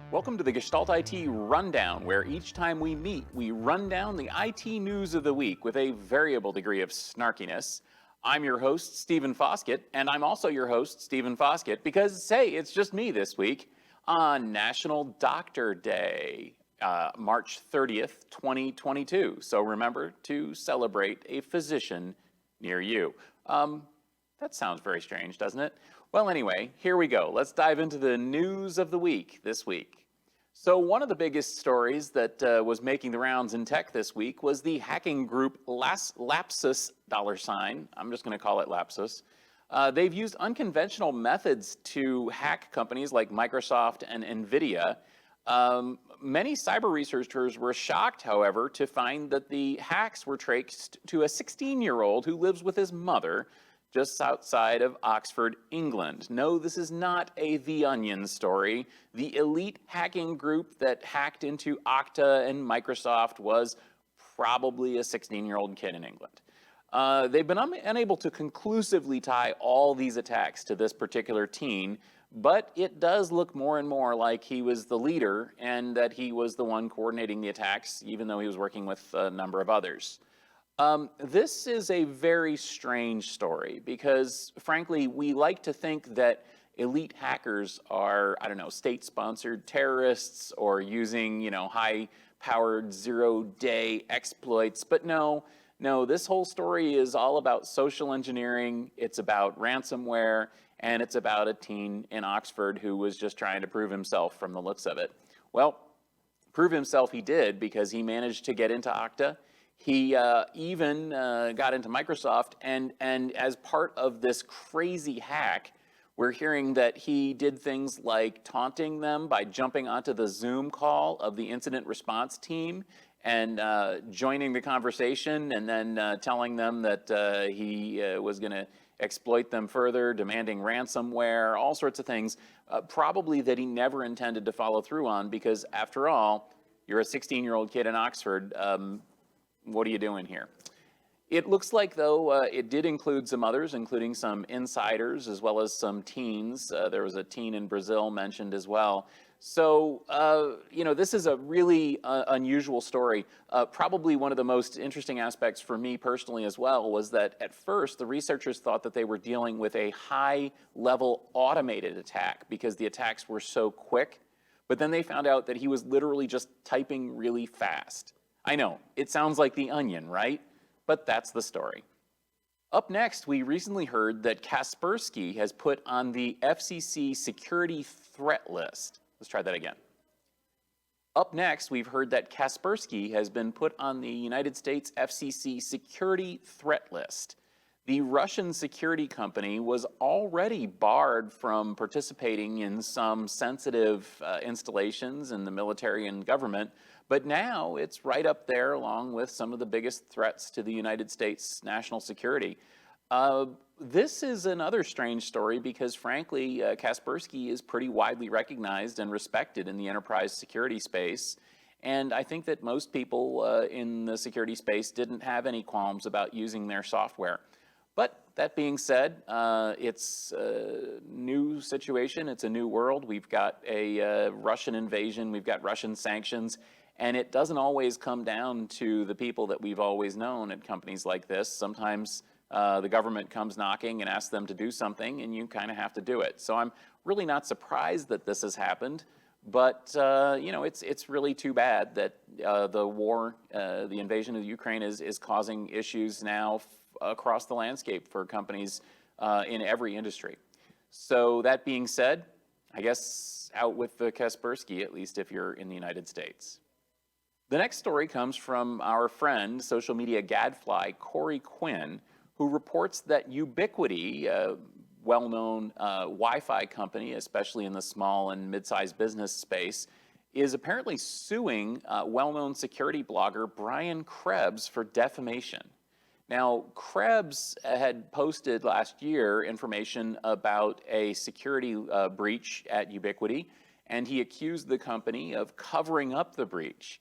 Welcome to the Gestalt IT Rundown, where each time we meet, we run down the IT news of the week with a variable degree of snarkiness. I'm your host, Stephen Foskett, and I'm also your host, Stephen Foskett, because, hey, it's just me this week on National Doctor Day, March 30th, 2022. So remember to celebrate a physician near you. That sounds very strange, doesn't it? Well, anyway, here we go. Let's dive into the news of the week this week. So one of the biggest stories that was making the rounds in tech this week was the hacking group Lapsus $. I'm just going to call it Lapsus. They've used unconventional methods to hack companies like Microsoft and NVIDIA. Many cyber researchers were shocked, however, to find that the hacks were traced to a 16-year-old who lives with his mother just outside of Oxford, England. No, this is not a The Onion story. The elite hacking group that hacked into Okta and Microsoft was probably a 16-year-old kid in England. They've been unable to conclusively tie all these attacks to this particular teen, but it does look more and more like he was the leader and that he was the one coordinating the attacks, even though he was working with a number of others. This is a very strange story because, frankly, we like to think that elite hackers are, I don't know, state-sponsored terrorists or using, high-powered zero-day exploits. But no, this whole story is all about social engineering. It's about ransomware, and it's about a teen in Oxford who was just trying to prove himself from the looks of it. Well, prove himself he did because he managed to get into Okta. He even got into Microsoft, and as part of this crazy hack, we're hearing that he did things like taunting them by jumping onto the Zoom call of the incident response team and joining the conversation and then telling them that he was going to exploit them further, demanding ransomware, all sorts of things, probably that he never intended to follow through on because, after all, you're a 16-year-old kid in Oxford. What are you doing here? It looks like, though, it did include some others, including some insiders as well as some teens. There was a teen in Brazil mentioned as well. So, this is a really unusual story. Probably one of the most interesting aspects for me personally as well was that at first the researchers thought that they were dealing with a high-level automated attack because the attacks were so quick. But then they found out that he was literally just typing really fast. I know, it sounds like The Onion, right? But that's the story. Up next, we recently heard that Kaspersky has put on the FCC security threat list. Let's try that again. Up next, we've heard that Kaspersky has been put on the United States FCC security threat list. The Russian security company was already barred from participating in some sensitive installations in the military and government, but now it's right up there along with some of the biggest threats to the United States national security. This is another strange story because, frankly, Kaspersky is pretty widely recognized and respected in the enterprise security space. And I think that most people in the security space didn't have any qualms about using their software. But that being said, it's a new situation. It's a new world. We've got a Russian invasion. We've got Russian sanctions. And it doesn't always come down to the people that we've always known at companies like this. Sometimes the government comes knocking and asks them to do something, and you kind of have to do it. So I'm really not surprised that this has happened. But, it's really too bad that the war, the invasion of Ukraine is causing issues now across the landscape for companies in every industry. So that being said, I guess out with the Kaspersky, at least if you're in the United States. The next story comes from our friend, social media gadfly, Corey Quinn, who reports that Ubiquity, a well-known Wi-Fi company, especially in the small and mid-sized business space, is apparently suing well-known security blogger Brian Krebs for defamation. Now, Krebs had posted last year information about a security breach at Ubiquity, and he accused the company of covering up the breach.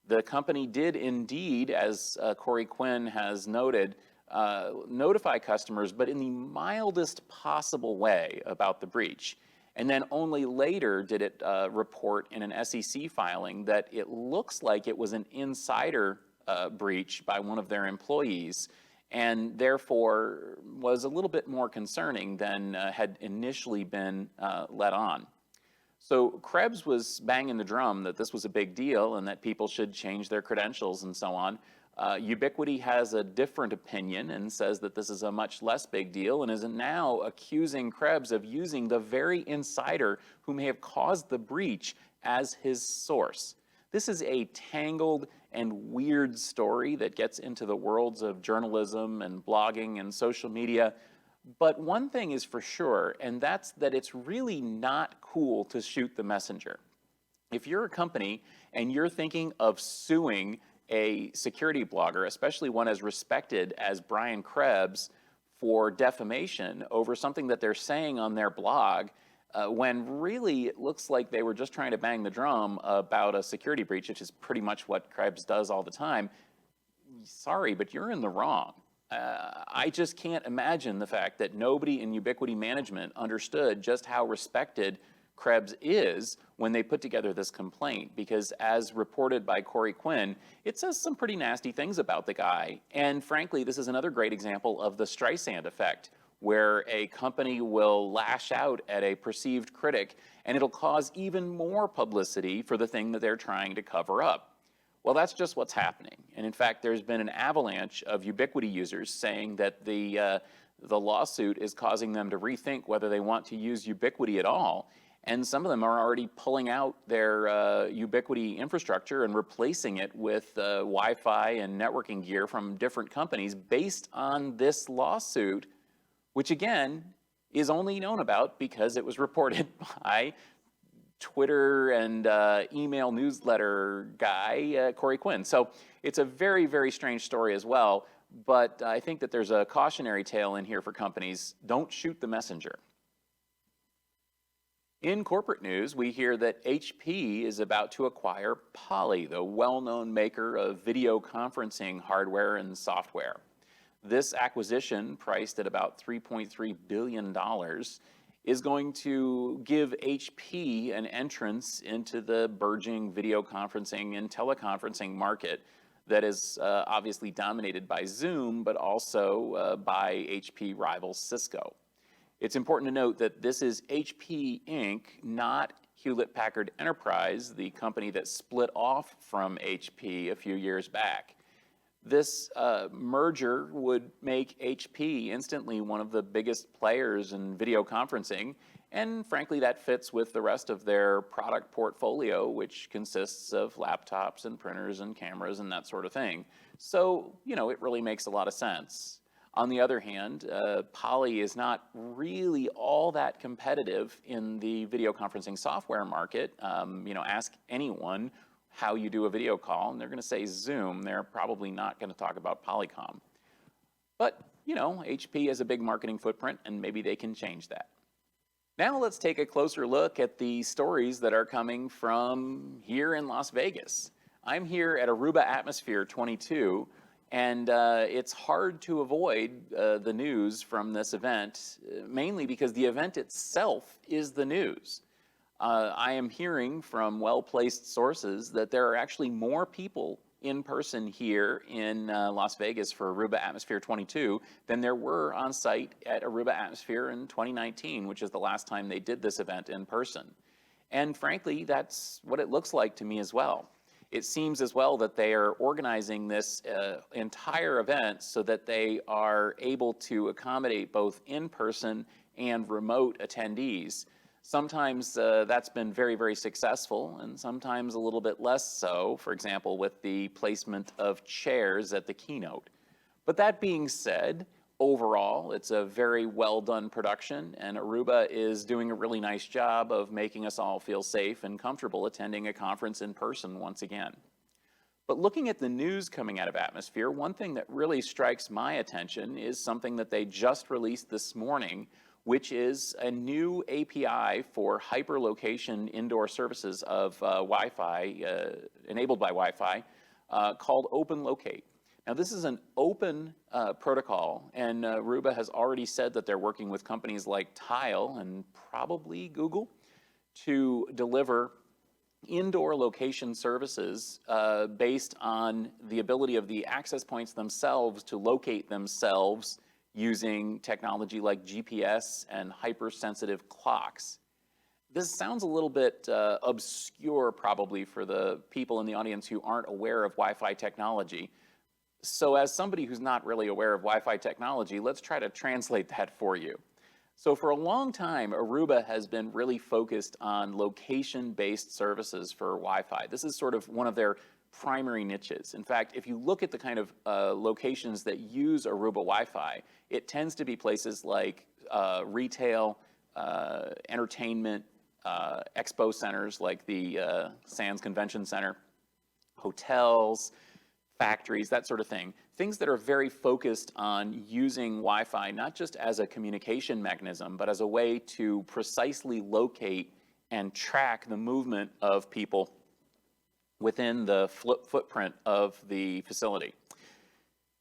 The company did indeed, as Corey Quinn has noted, notify customers, but in the mildest possible way about the breach. And then only later did it report in an SEC filing that it looks like it was an insider breach by one of their employees, and therefore was a little bit more concerning than had initially been let on. So Krebs was banging the drum that this was a big deal and that people should change their credentials and so on. Ubiquity has a different opinion and says that this is a much less big deal and is now accusing Krebs of using the very insider who may have caused the breach as his source. This is a tangled and weird story that gets into the worlds of journalism and blogging and social media. But one thing is for sure, and that's that it's really not cool to shoot the messenger. If you're a company and you're thinking of suing a security blogger, especially one as respected as Brian Krebs, for defamation over something that they're saying on their blog, when really it looks like they were just trying to bang the drum about a security breach, which is pretty much what Krebs does all the time, sorry, but you're in the wrong. I just can't imagine the fact that nobody in Ubiquity management understood just how respected Krebs is when they put together this complaint, because as reported by Corey Quinn, it says some pretty nasty things about the guy. And frankly, this is another great example of the Streisand effect, where a company will lash out at a perceived critic and it'll cause even more publicity for the thing that they're trying to cover up. Well, that's just what's happening. And in fact, there's been an avalanche of Ubiquity users saying that the lawsuit is causing them to rethink whether they want to use Ubiquity at all. And some of them are already pulling out their Ubiquity infrastructure and replacing it with Wi-Fi and networking gear from different companies based on this lawsuit, which again is only known about because it was reported by Twitter and email newsletter guy, Corey Quinn. So it's a very, very strange story as well, but I think that there's a cautionary tale in here for companies. Don't shoot the messenger. In corporate news, we hear that HP is about to acquire Poly, the well-known maker of video conferencing hardware and software. This acquisition, priced at about $3.3 billion, is going to give HP an entrance into the burgeoning video conferencing and teleconferencing market that is obviously dominated by Zoom, but also by HP rival Cisco. It's important to note that this is HP Inc., not Hewlett-Packard Enterprise, the company that split off from HP a few years back. This merger would make HP instantly one of the biggest players in video conferencing, and frankly that fits with the rest of their product portfolio, which consists of laptops and printers and cameras and that sort of thing. So, you know, it really makes a lot of sense. On the other hand, Poly is not really all that competitive in the video conferencing software market. You know, ask anyone how you do a video call, and they're going to say Zoom. They're probably not going to talk about Polycom. But, you know, HP has a big marketing footprint, and maybe they can change that. Now let's take a closer look at the stories that are coming from here in Las Vegas. I'm here at Aruba Atmosphere 22, and it's hard to avoid the news from this event, mainly because the event itself is the news. I am hearing from well-placed sources that there are actually more people in person here in Las Vegas for Aruba Atmosphere 22 than there were on site at Aruba Atmosphere in 2019, which is the last time they did this event in person. And frankly, that's what it looks like to me as well. It seems as well that they are organizing this entire event so that they are able to accommodate both in-person and remote attendees. Sometimes that's been very, very successful, and sometimes a little bit less so, for example, with the placement of chairs at the keynote. But that being said, overall, it's a very well done production, and Aruba is doing a really nice job of making us all feel safe and comfortable attending a conference in person once again. But looking at the news coming out of Atmosphere, one thing that really strikes my attention is something that they just released this morning, which is a new API for hyperlocation indoor services of Wi-Fi, enabled by Wi-Fi, called OpenLocate. Now, this is an open protocol, and Aruba has already said that they're working with companies like Tile and probably Google to deliver indoor location services based on the ability of the access points themselves to locate themselves using technology like GPS and hypersensitive clocks. This sounds a little bit obscure probably for the people in the audience who aren't aware of Wi-Fi technology. So as somebody who's not really aware of Wi-Fi technology, let's try to translate that for you. So for a long time, Aruba has been really focused on location-based services for Wi-Fi. This is sort of one of their primary niches. In fact, if you look at the kind of locations that use Aruba Wi-Fi, it tends to be places like retail, entertainment, expo centers like the Sands Convention Center, hotels, factories, that sort of thing. Things that are very focused on using Wi-Fi not just as a communication mechanism, but as a way to precisely locate and track the movement of people within the footprint of the facility.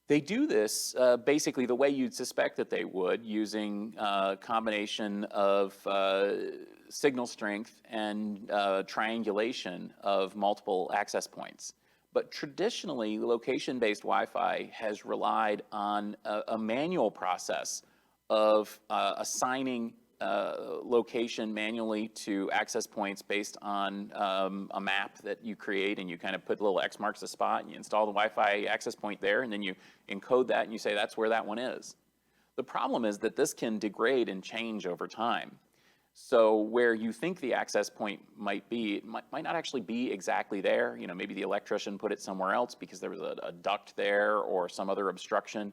They do this basically the way you'd suspect that they would, using a combination of signal strength and triangulation of multiple access points. But traditionally, location-based Wi-Fi has relied on a manual process of assigning location manually to access points based on a map that you create, and you kind of put little X marks the spot, and you install the Wi-Fi access point there, and then you encode that, and you say that's where that one is. The problem is that this can degrade and change over time. So where you think the access point might be, it might not actually be exactly there. You know, maybe the electrician put it somewhere else because there was a duct there or some other obstruction.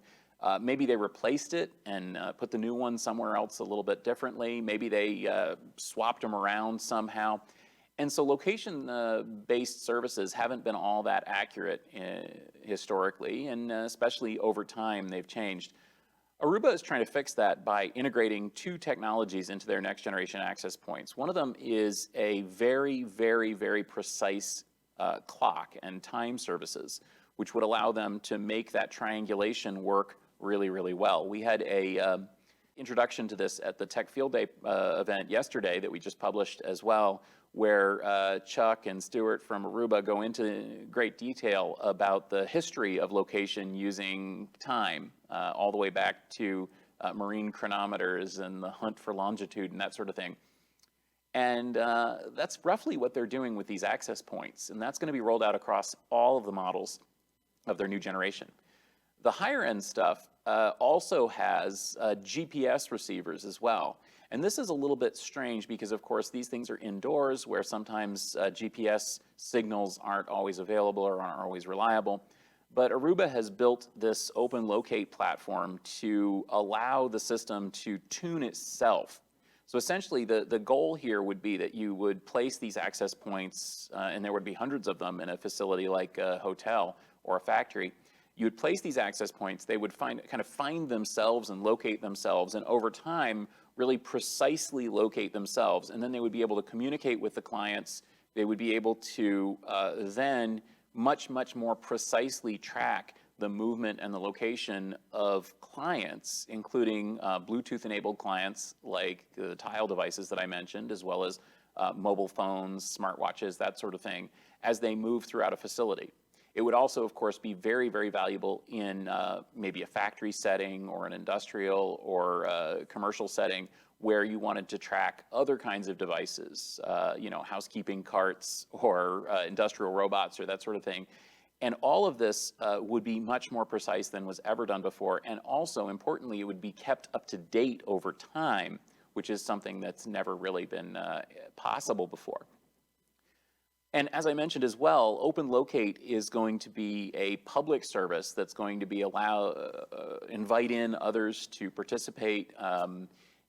Maybe they replaced it and put the new one somewhere else a little bit differently. Maybe they swapped them around somehow. And so location-based services haven't been all that accurate historically, and especially over time they've changed. Aruba is trying to fix that by integrating two technologies into their next generation access points. One of them is a very, very, very precise clock and time services, which would allow them to make that triangulation work really, really well. We had a introduction to this at the Tech Field Day event yesterday that we just published as well, where Chuck and Stuart from Aruba go into great detail about the history of location using time, all the way back to marine chronometers and the hunt for longitude and that sort of thing. And that's roughly what they're doing with these access points, and that's going to be rolled out across all of the models of their new generation. The higher end stuff also has GPS receivers as well. And this is a little bit strange because, of course, these things are indoors where sometimes GPS signals aren't always available or aren't always reliable. But Aruba has built this open locate platform to allow the system to tune itself. So essentially, the goal here would be that you would place these access points, and there would be hundreds of them in a facility like a hotel or a factory. You would place these access points, they would kind of find themselves and locate themselves, and over time, really precisely locate themselves, and then they would be able to communicate with the clients. They would be able to then much, much more precisely track the movement and the location of clients, including Bluetooth-enabled clients like the Tile devices that I mentioned, as well as mobile phones, smartwatches, that sort of thing, as they move throughout a facility. It would also, of course, be very, very valuable in maybe a factory setting or an industrial or commercial setting where you wanted to track other kinds of devices, you know, housekeeping carts or industrial robots or that sort of thing. And all of this would be much more precise than was ever done before. And also, importantly, it would be kept up to date over time, which is something that's never really been possible before. And as I mentioned as well, Open Locate is going to be a public service that's going to be invite in others to participate.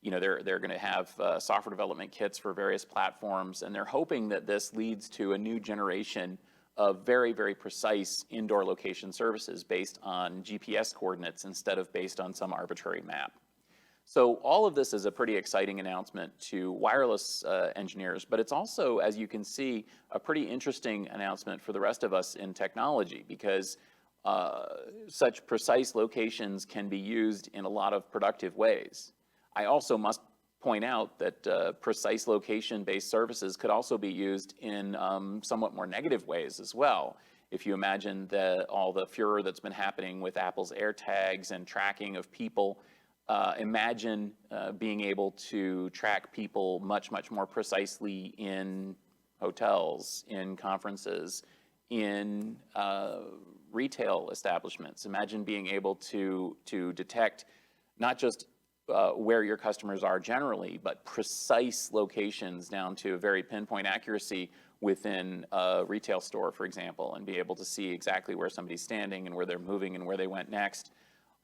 You know, they're going to have software development kits for various platforms, and they're hoping that this leads to a new generation of very, very precise indoor location services based on GPS coordinates instead of based on some arbitrary map. So all of this is a pretty exciting announcement to wireless engineers, but it's also, as you can see, a pretty interesting announcement for the rest of us in technology, because such precise locations can be used in a lot of productive ways. I also must point out that precise location-based services could also be used in somewhat more negative ways as well. If you imagine all the furor that's been happening with Apple's AirTags and tracking of people, imagine being able to track people much, much more precisely in hotels, in conferences, in retail establishments. Imagine being able to detect not just where your customers are generally, but precise locations down to a very pinpoint accuracy within a retail store, for example, and be able to see exactly where somebody's standing and where they're moving and where they went next.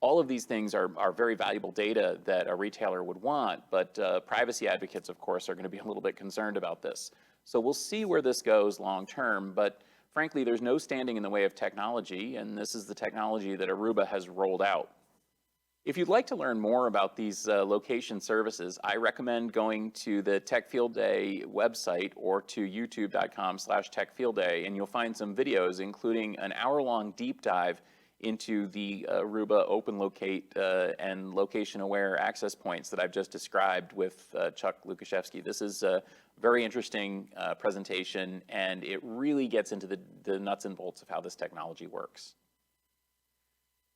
All of these things are very valuable data that a retailer would want, but privacy advocates, of course, are going to be a little bit concerned about this. So we'll see where this goes long term, but frankly, there's no standing in the way of technology, and this is the technology that Aruba has rolled out. If you'd like to learn more about these location services, I recommend going to the Tech Field Day website or to youtube.com/techfieldday, and you'll find some videos, including an hour-long deep dive into the Aruba Open Locate and LocationAware access points that I've just described with Chuck Lukashevsky. This is a very interesting presentation, and it really gets into the nuts and bolts of how this technology works.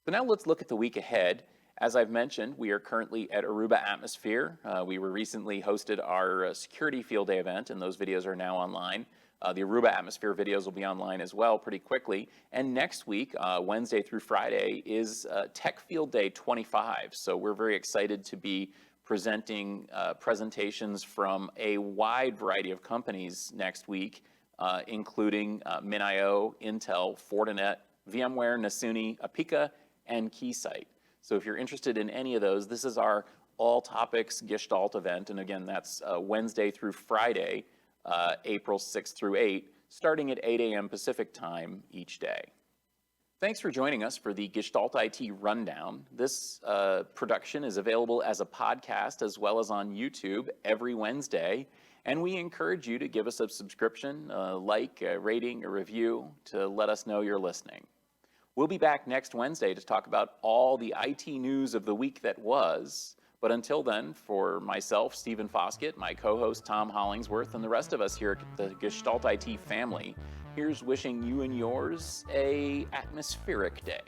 So now let's look at the week ahead. As I've mentioned, we are currently at Aruba Atmosphere. We were recently hosted our Security Field Day event, and those videos are now online. The Aruba Atmosphere videos will be online as well pretty quickly. And next week, Wednesday through Friday, is Tech Field Day 25. So we're very excited to be presenting presentations from a wide variety of companies next week, including MinIO, Intel, Fortinet, VMware, Nasuni, Apica, and Keysight. So if you're interested in any of those, this is our all topics Gestalt event. And again, that's Wednesday through Friday, April 6th through 8th, starting at 8 a.m. Pacific time each day. Thanks for joining us for the Gestalt IT Rundown. This production is available as a podcast as well as on YouTube every Wednesday. And we encourage you to give us a subscription, a like, a rating, a review to let us know you're listening. We'll be back next Wednesday to talk about all the IT news of the week that was. But until then, for myself, Stephen Foskett, my co-host Tom Hollingsworth, and the rest of us here at the Gestalt IT family, here's wishing you and yours a atmospheric day.